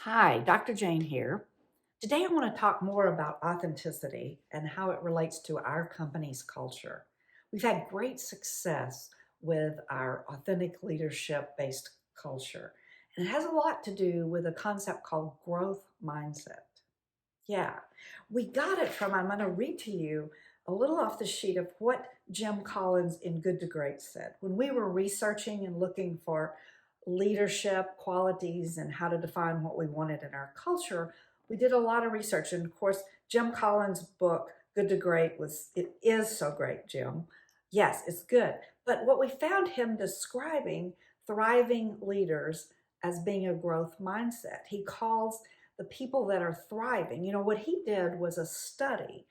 Hi, Dr. Jayne here. Today I want to talk more about authenticity and how it relates to our company's culture. We've had great success with our authentic leadership based culture, and it has a lot to do with a concept called growth mindset. Yeah, we got it from, I'm going to read to you a little off the sheet of what Jim Collins in Good to Great said. When we were researching and looking for leadership qualities and how to define what we wanted in our culture, we did a lot of research. And of course, Jim Collins' book, Good to Great, it is so great, Jim. Yes, it's good. But what we found him describing thriving leaders as being a growth mindset. He calls the people that are thriving. What he did was a study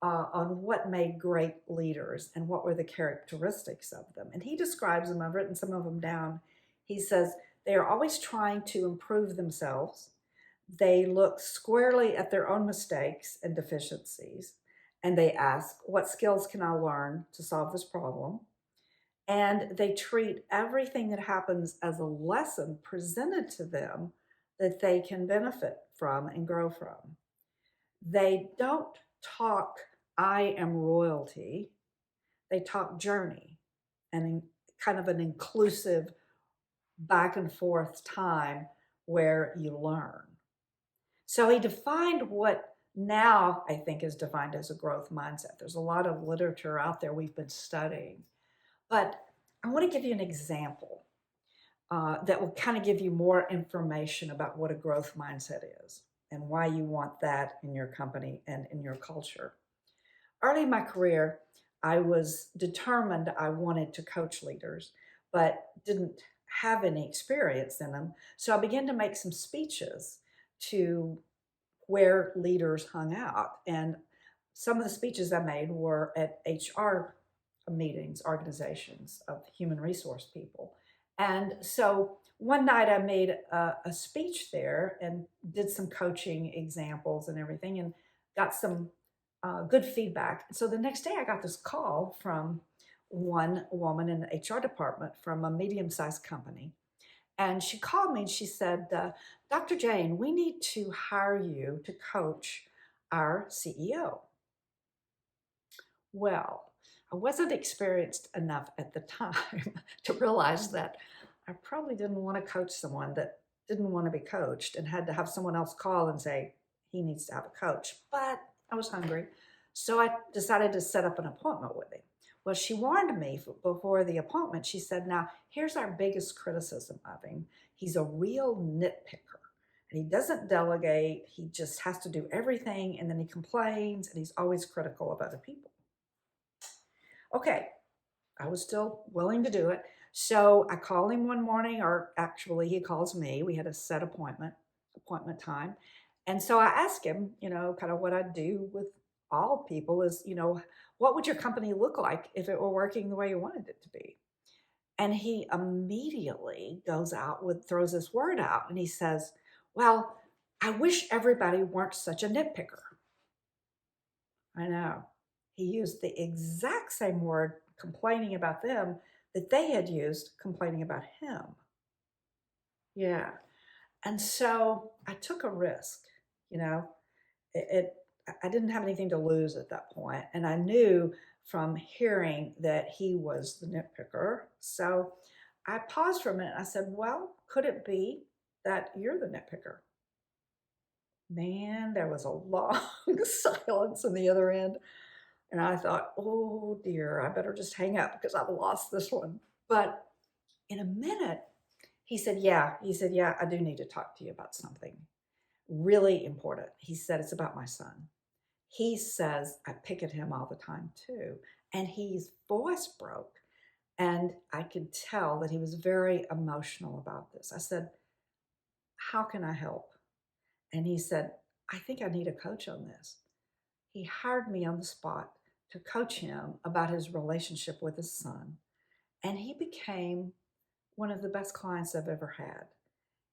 on what made great leaders and what were the characteristics of them. And he describes them, I've written some of them down. He says they are always trying to improve themselves. They look squarely at their own mistakes and deficiencies, and they ask, what skills can I learn to solve this problem? And they treat everything that happens as a lesson presented to them that they can benefit from and grow from. They don't talk, I am royalty. They talk journey and kind of an inclusive back and forth time where you learn. So he defined what now I think is defined as a growth mindset. There's a lot of literature out there we've been studying, but I want to give you an example that will kind of give you more information about what a growth mindset is and why you want that in your company and in your culture. Early in my career, I was determined I wanted to coach leaders, but didn't have any experience in them. So I began to make some speeches to where leaders hung out. And some of the speeches I made were at HR meetings, organizations of human resource people. And so one night I made a speech there and did some coaching examples and everything and got some good feedback. So the next day I got this call from one woman in the HR department from a medium sized company. And she called me and she said, Dr. Jayne, we need to hire you to coach our CEO. Well, I wasn't experienced enough at the time to realize that I probably didn't want to coach someone that didn't want to be coached and had to have someone else call and say, he needs to have a coach. But I was hungry. So I decided to set up an appointment with him. Well, she warned me before the appointment. She said, now, here's our biggest criticism of him. He's a real nitpicker. And he doesn't delegate. He just has to do everything. And then he complains and he's always critical of other people. Okay, I was still willing to do it. So I called him one morning, or actually he calls me. We had a set appointment time. And so I asked him, kind of what I do with all people is, what would your company look like if it were working the way you wanted it to be? And he immediately throws this word out and he says, well, I wish everybody weren't such a nitpicker. I know. He used the exact same word complaining about them that they had used complaining about him. Yeah. And so I took a risk, you know. I didn't have anything to lose at that point, and I knew from hearing that he was the nitpicker. So I paused for a minute. I said, "Well, could it be that you're the nitpicker?" Man, there was a long silence on the other end. And I thought, oh dear, I better just hang up because I've lost this one. But in a minute, he said, yeah. He said, yeah, I do need to talk to you about something really important. He said, it's about my son. He says, I pick at him all the time too. And his voice broke. And I could tell that he was very emotional about this. I said, how can I help? And he said, I think I need a coach on this. He hired me on the spot to coach him about his relationship with his son. And he became one of the best clients I've ever had.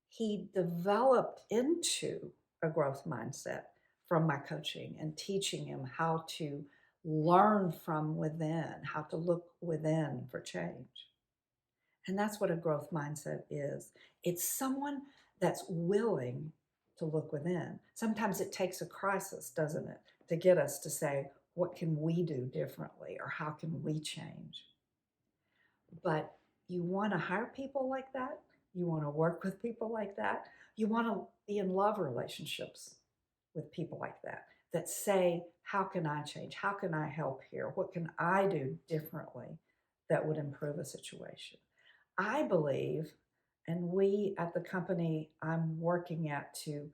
He developed into a growth mindset from my coaching and teaching him how to learn from within, how to look within for change. And that's what a growth mindset is. It's someone that's willing to look within. Sometimes it takes a crisis, doesn't it, to get us to say, what can we do differently or how can we change? But you want to hire people like that. You want to work with people like that. You want to be in love relationships with people like that, that say, how can I change? How can I help here? What can I do differently that would improve a situation? I believe, and we at the company I'm working at to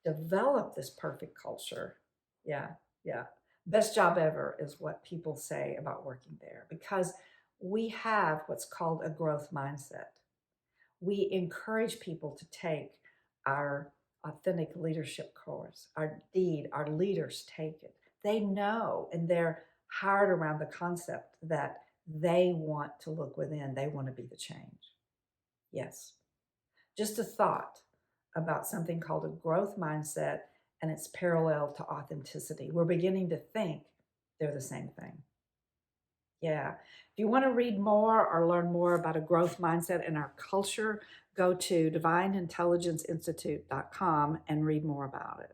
develop this perfect culture. Yeah, yeah. Best job ever is what people say about working there because we have what's called a growth mindset. We encourage people to take our authentic leadership course. Our leaders take it. They know and they're hired around the concept that they want to look within, they want to be the change. Yes. Just a thought about something called a growth mindset and its parallel to authenticity. We're beginning to think they're the same thing. Yeah. If you want to read more or learn more about a growth mindset in our culture, go to divineintelligenceinstitute.com and read more about it.